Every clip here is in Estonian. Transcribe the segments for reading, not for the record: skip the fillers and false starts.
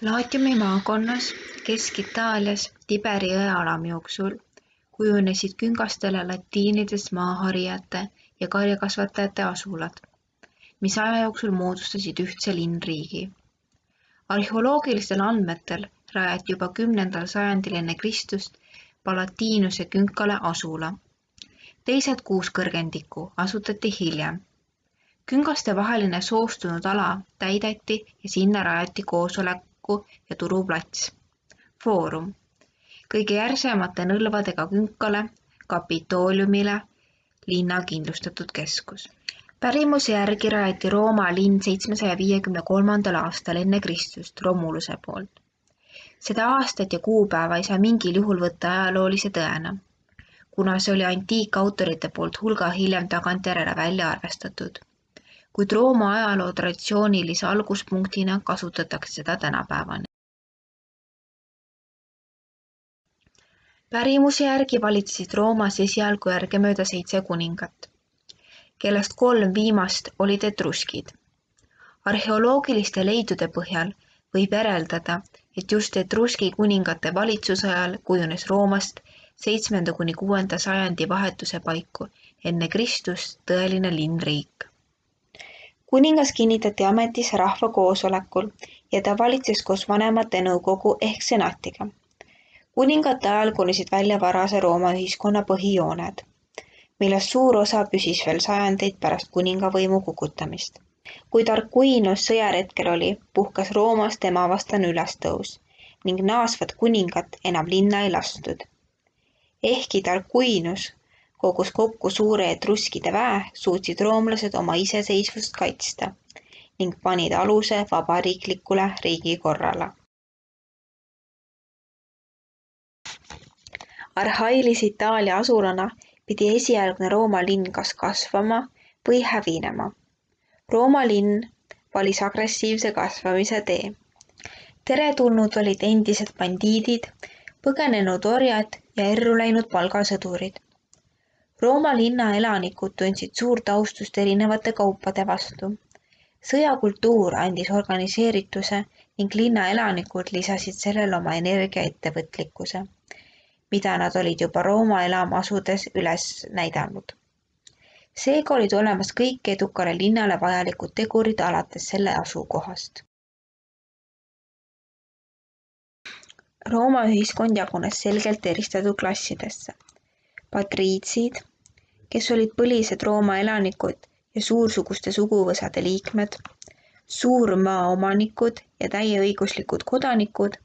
Latiumi maakonnas Kesk-Itaalias Tiberi jõe alamjooksul kujunesid küngastele latiinidest maaharijate ja karjakasvatajate asulad, mis aja jooksul moodustasid ühtse linnriigi. Arheoloogilistel andmetel rajati juba 10. sajandil enne Kristust Palatiinuse künkale asula. Teised 6 kõrgendikku asutati hiljem. Küngaste vaheline soostunud ala täideti ja sinna rajati koosoleku ja turuplats. Foorum. Kõige järsemate nõlvadega künkale, Kapitooliumile, linna kindlustatud keskus. Pärimuse järgi rajati Rooma linn 753. aastal enne Kristust Romuluse poolt. Seda aastat ja kuupäeva ei saa mingil juhul võtta ajaloolise tõena, kuna see oli antiikautorite poolt hulga hiljem tagantjärele välja arvestatud. Kuid Rooma ajaloo traditsioonilise alguspunktina kasutatakse seda tänapäevani. Pärimuse järgi valitsesid Roomas esialgu järgemööda 7 kuningat, kellest 3 viimast olid etruskid. Arheoloogiliste leidude põhjal võib järeldada, et just etruski kuningate valitsusajal kujunes Roomast 7. kuni 6. sajandi vahetuse paiku enne Kristust tõeline linnriik. Kuningas kinnitati ametisse rahvakoosolekul ja ta valitses koos vanemate nõukogu ehk senatiga. Kuningate ajal kunisid välja varase Rooma ühiskonna põhijooned, millest suur osa püsis veel sajandeid pärast kuningavõimu kukutamist. Kui Tarquinius sõjaretkel oli, puhkas Roomas tema vastane ülestõus ning naasvat kuningat enam linna ei lastud. Ehkki Tarquinius kogus kokku suure etruskide väe, suutsid roomlased oma iseseisvust kaitsta ning panid aluse vabariiklikule riigikorrale. Arhailise Itaalia asulana pidi esialgne Rooma linn kas kasvama või hävinema. Rooma linn valis agressiivse kasvamise tee. Teretulnud olid endised bandiidid, põgenenud orjad ja erru läinud palgasõdurid. Rooma linna elanikud tundsid suurt austust erinevate kaupade vastu. Sõjakultuur andis organiseerituse ning linna elanikud lisasid sellele oma energia ettevõtlikkuse, mida nad olid juba Rooma elama asudes üles näidanud. Seega olid olemas kõik edukale linnale vajalikud tegurid alates selle asukohast. Rooma ühiskond jagunes selgelt eristatud klassidesse. Patriitsid, kes olid põlised Rooma elanikud ja suursuguste suguvõsade liikmed, suurmaaomanikud ja täieõiguslikud kodanikud,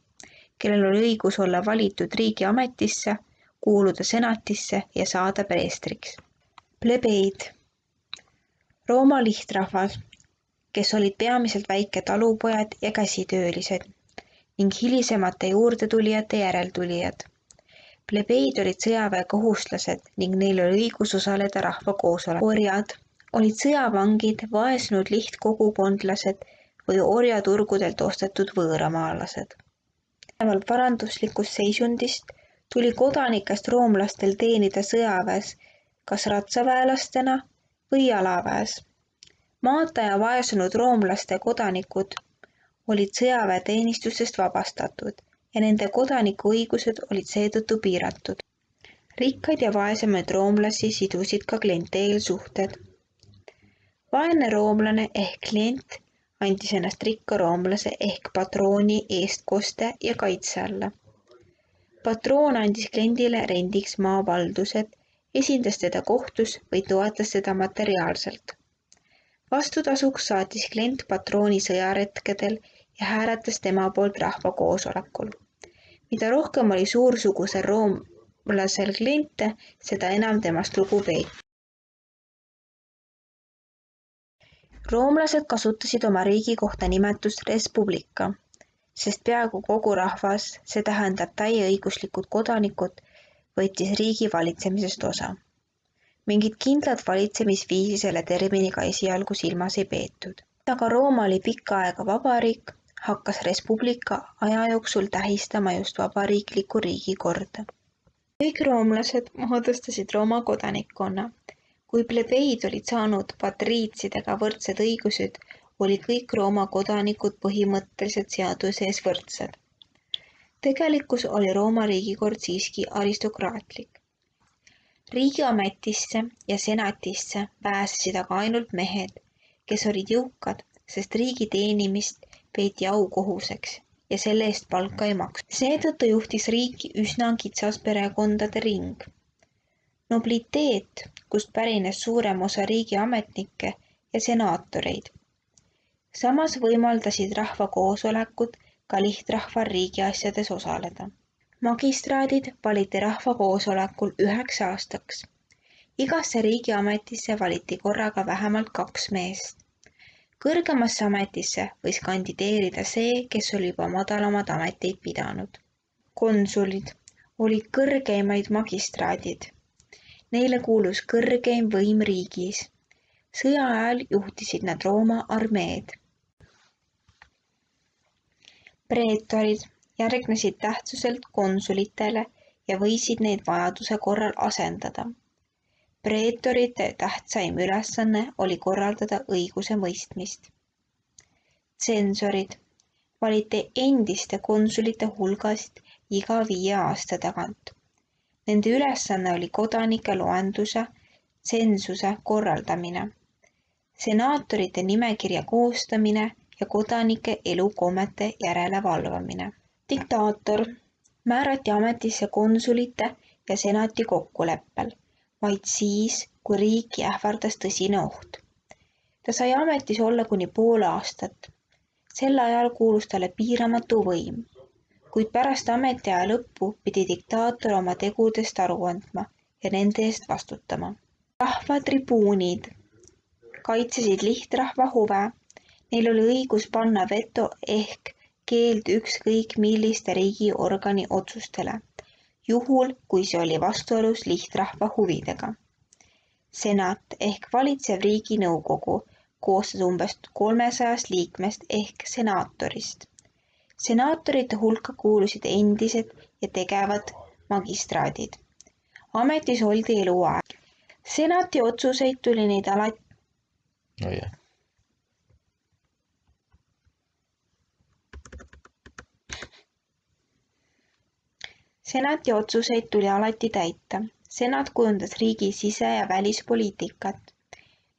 kellel oli õigus olla valitud riigi ametisse, kuuluda senatisse ja saada preestriks. Plebeid, Rooma lihtrahvas, kes olid peamiselt väike talupojad ja käsitöölised ning hilisemate juurdetulijate järeltulijad. Plebeid olid sõjaväekohuslased ning neil oli õigus osaleda rahvakoosolekul. Orjad olid sõjavangid, vaesnud lihtkogukondlased või orjaturgudelt ostetud võõramaalased. Varanduslikust seisundist tuli kodanikest roomlastel teenida sõjaväes kas ratsaväelastena või jalaväes. Maata ja vaesunud roomlaste kodanikud olid sõjaväeteenistusest vabastatud ja nende kodanikuõigused olid seetõttu piiratud. Rikkaid ja vaesemaid roomlasi sidusid ka klienteelsuhted. Vaene roomlane ehk klient andis ennast rikka roomlase ehk patrooni eestkoste ja kaitse alla. Patroon andis kliendile rendiks maavaldused, esindas teda kohtus või toetas teda materiaalselt. Vastutasuks saatis klient patrooni sõjaretkedel ja hääletas tema poolt rahvakoosolekul. Mida rohkem oli suursugusel roomlasel kliente, seda enam temast lugu peeti. Roomlased kasutasid oma riigi kohta nimetust Respublica, sest peaaegu kogu rahvas, see tähendab täieõiguslikud kodanikud, võttis riigi valitsemisest osa. Mingit kindlat valitsemisviisi selle terminiga esialgu silmas ei peetud. Aga Rooma oli pikka aega vabariik, hakkas Respublica aja jooksul tähistama just vabariiklikku riigikorda. Kõik roomlased moodustasid Rooma kodanikkonna. Kui plebeid olid saanud patriitsidega võrdsed õigused, oli kõik Rooma kodanikud põhimõtteliselt seaduse ees võrdsed. Tegelikkus oli Rooma riigikord siiski aristokraatlik. Riigiametisse ja senatisse pääsesid aga ainult mehed, kes olid jõukad, sest riigi teenimist peeti aukohuseks ja selle eest palka ei makstud. Seetõttu juhtis riiki üsna kitsas perekondade ring. Nobliteet, kust pärines suurem osa riigiametnikke ja senaatoreid. Samas võimaldasid rahvakoosolekud ka lihtrahval riigiasjades osaleda. Magistraadid valiti rahvakoosolekul 9 aastaks. Igasse riigiametisse valiti korraga vähemalt 2 meest. Kõrgemasse ametisse võis kandideerida see, kes oli juba madalamad ameteid pidanud. Konsulid olid kõrgeimaid magistraadid. Neile kuulus kõrgeim võim riigis. Sõja ajal juhtisid nad Rooma armeed. Preetorid järgnesid tähtsuselt konsulitele ja võisid neid vajaduse korral asendada. Preetorite tähtsaim ülesanne oli korraldada õiguse mõistmist. Tsensorid valiti endiste konsulite hulgast iga 5 aasta tagant. Nende ülesanne oli kodanike loenduse, tsensuse korraldamine, senaatorite nimekirja koostamine ja kodanike elukommete järele valvamine. Diktaator määrati ametisse konsulite ja senati kokkuleppel, vaid siis, kui riiki ähvardas tõsine oht. Ta sai ametis olla kuni pool aastat. Sel ajal kuulus talle piiramatu võim, kuid pärast ametiaja lõppu pidi diktaator oma tegudest aru andma ja nende eest vastutama. Rahvatribuunid kaitsesid lihtrahva huve. Neil oli õigus panna veto ehk keeld ükskõik milliste riigiorgani otsustele, juhul kui see oli vastuolus lihtrahva huvidega. Senat ehk valitsev riiginõukogu koostas umbes 300 liikmest ehk senaatorist. Senaatorite hulka kuulusid endised ja tegevad magistraadid. Ametis oldi eluaeg. Senati otsuseid tuli neid alati Senati otsuseid tuli alati täita. Senat kujundas riigi sise- ja välispoliitikat,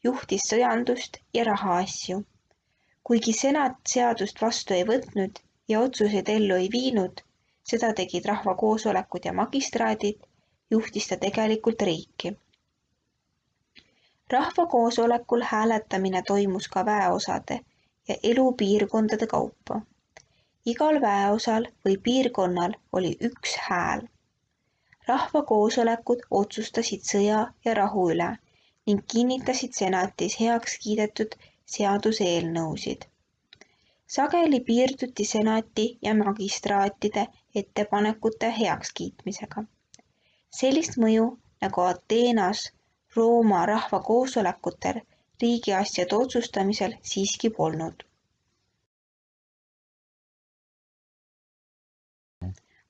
juhtis sõjandust ja rahaasju. Kuigi senat seadust vastu ei võtnud ja otsuseid ellu ei viinud, seda tegid rahvakoosolekud ja magistraadid, juhtis ta tegelikult riiki. Rahvakoosolekul hääletamine toimus ka väeosade ja elupiirkondade kaupa. Igal väeosal või piirkonnal oli 1 hääl. Rahvakoosolekud otsustasid sõja ja rahu üle ning kinnitasid senatis heaks kiidetud seaduseelnõusid. Sageli piirduti senati ja magistraatide ettepanekute heakskiitmisega. Sellist mõju nagu Ateenas Rooma rahvakoosolekutel riigiasjade otsustamisel siiski polnud.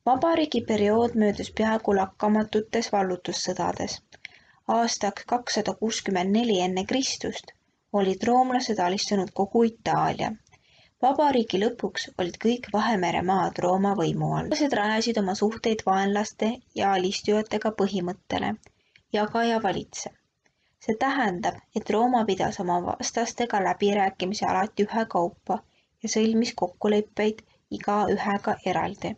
Vabariigi periood möödus peaaegu lakkamatutes vallutussõdades. Aastaks 264 enne Kristust olid roomlased alistanud kogu Itaalia. Vabariigi lõpuks olid kõik Vahemere maad Rooma võimu all. Roomlased rajasid oma suhteid vaenlaste ja alistujatega põhimõttele jaga ja valitse. See tähendab, et Rooma pidas oma vastastega läbirääkimisi alati ühekaupa ja sõlmis kokkuleppeid iga ühega eraldi.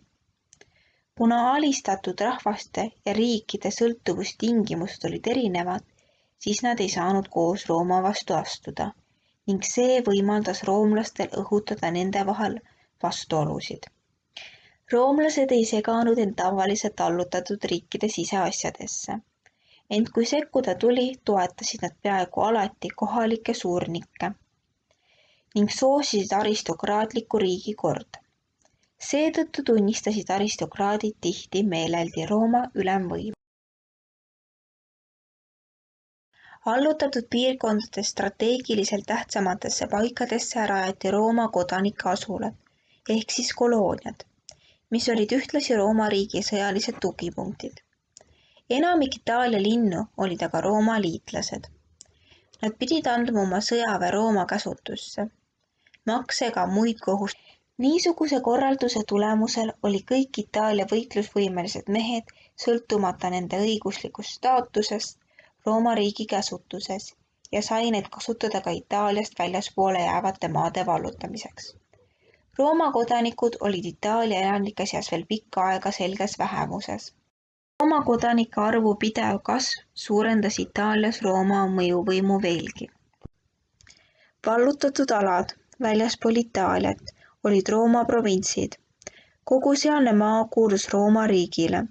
Kuna alistatud rahvaste ja riikide sõltuvustingimused olid erinevad, siis nad ei saanud koos Rooma vastu astuda ning see võimaldas roomlastel õhutada nende vahel vastuolusid. Roomlased ei seganud end tavaliselt allutatud riikide siseasjadesse, ent kui sekkuda tuli, toetasid nad peaaegu alati kohalikke suurnikke ning soosisid aristokraatlikku riigikorda. Seetõttu tunnistasid aristokraadid tihti meeleldi Rooma ülemvõimu. Allutatud piirkondades strateegiliselt tähtsamatesse paikadesse rajati Rooma kodanike asulad ehk siis kolooniad, mis olid ühtlasi Rooma riigi sõjalised tugipunktid. Enamik Itaalia linnu olid aga Rooma liitlased. Nad pidid andma oma sõjaväe Rooma käsutusse. makse ega muid kohustusi. Niisuguse korralduse tulemusel oli kõik Itaalia võitlusvõimelised mehed, sõltumata nende õiguslikust staatusest, Rooma riigi käsutuses ja sai need kasutada ka Itaaliast väljaspoole jäävate maade vallutamiseks. Rooma kodanikud olid Itaalia elanike seas veel pikka aega selges vähemuses. Rooma kodanike arvu pidev kasv suurendas Itaalias Rooma mõjuvõimu veelgi. Vallutatud alad väljaspool Itaaliat olid Rooma provintsid. Kogu sealne maa kuulus Rooma riigile.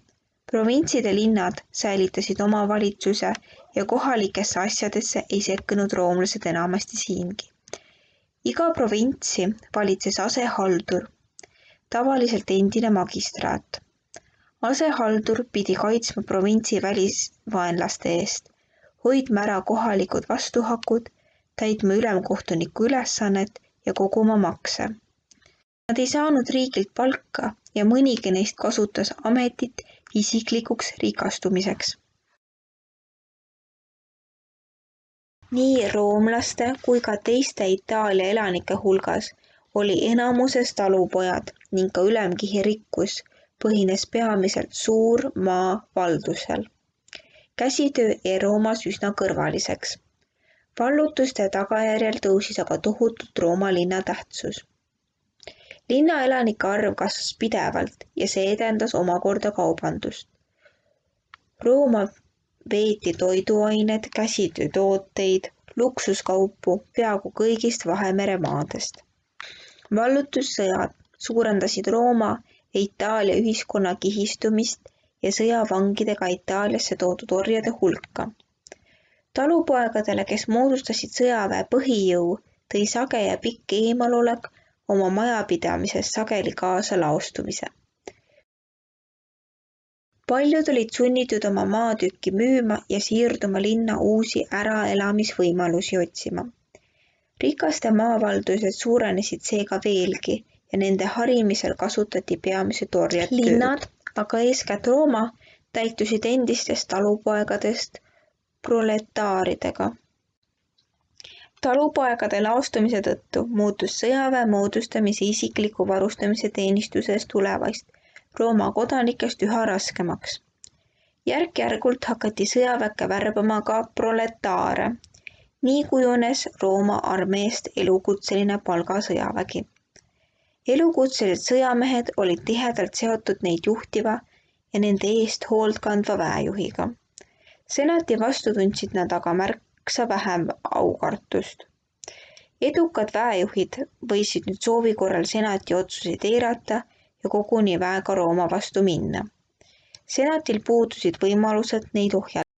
Provintside linnad säilitasid oma valitsuse ja kohalikesse asjadesse ei sekkunud roomlased enamasti siingi. Iga provintsi valitses asehaldur, tavaliselt endine magistraat. Asehaldur pidi kaitsma provintsi välisvaenlaste eest, hoidma ära kohalikud vastuhakud, täitma ülemkohtuniku ülesannet ja koguma makse. Nad ei saanud riigilt palka ja mõnigi neist kasutas ametit isiklikuks rikastumiseks. Nii roomlaste kui ka teiste Itaalia elanike hulgas oli enamuses talupojad ning ka ülemkihi rikkus põhines peamiselt suur maa valdusel. Käsitöö jäi Roomas üsna kõrvaliseks. Vallutuste tagajärjel tõusis aga tohutult Rooma linna tähtsus. Linna elanike arv kasvas pidevalt ja see edendas omakorda kaubandust. Rooma veeti toiduained, käsitöötooteid, luksuskaupu peaaegu kõigist Vahemere maadest. Vallutussõjad suurendasid Rooma ja Itaalia ühiskonna kihistumist ja sõjavangidega Itaaliasse toodud orjade hulka. Talupoegadele, kes moodustasid sõjaväe põhijõu, tõi sage ja pikk eemalolek oma majapidamises sageli kaasa laostumise. Paljud olid sunnitud oma maatükki müüma ja siirduma linna uusi äraelamisvõimalusi otsima. Rikaste maavaldused suurenesid seega veelgi ja nende harimisel kasutati peamiselt orjad tööd. Linnad, aga eeskätt Rooma, täitusid endistest talupoegadest proletaaridega. Talupoegade laostumise tõttu muutus sõjaväe moodustamise isikliku varustamise teenistusest tulevast Rooma kodanikest üha raskemaks. Järk-järgult hakati sõjaväkke värbama ka proletaare. Nii kujunes Rooma armeest elukutseline palgasõjavägi. Elukutselised sõjamehed olid tihedalt seotud neid juhtiva ja nende eest hoolt kandva väejuhiga. Senati vastu tundsid nad aga märksa vähem aukartust. Edukad väejuhid võisid nüüd soovi korral senati otsuseid eirata ja koguni väega Rooma vastu minna. Senatil puudusid võimalused neid ohjata.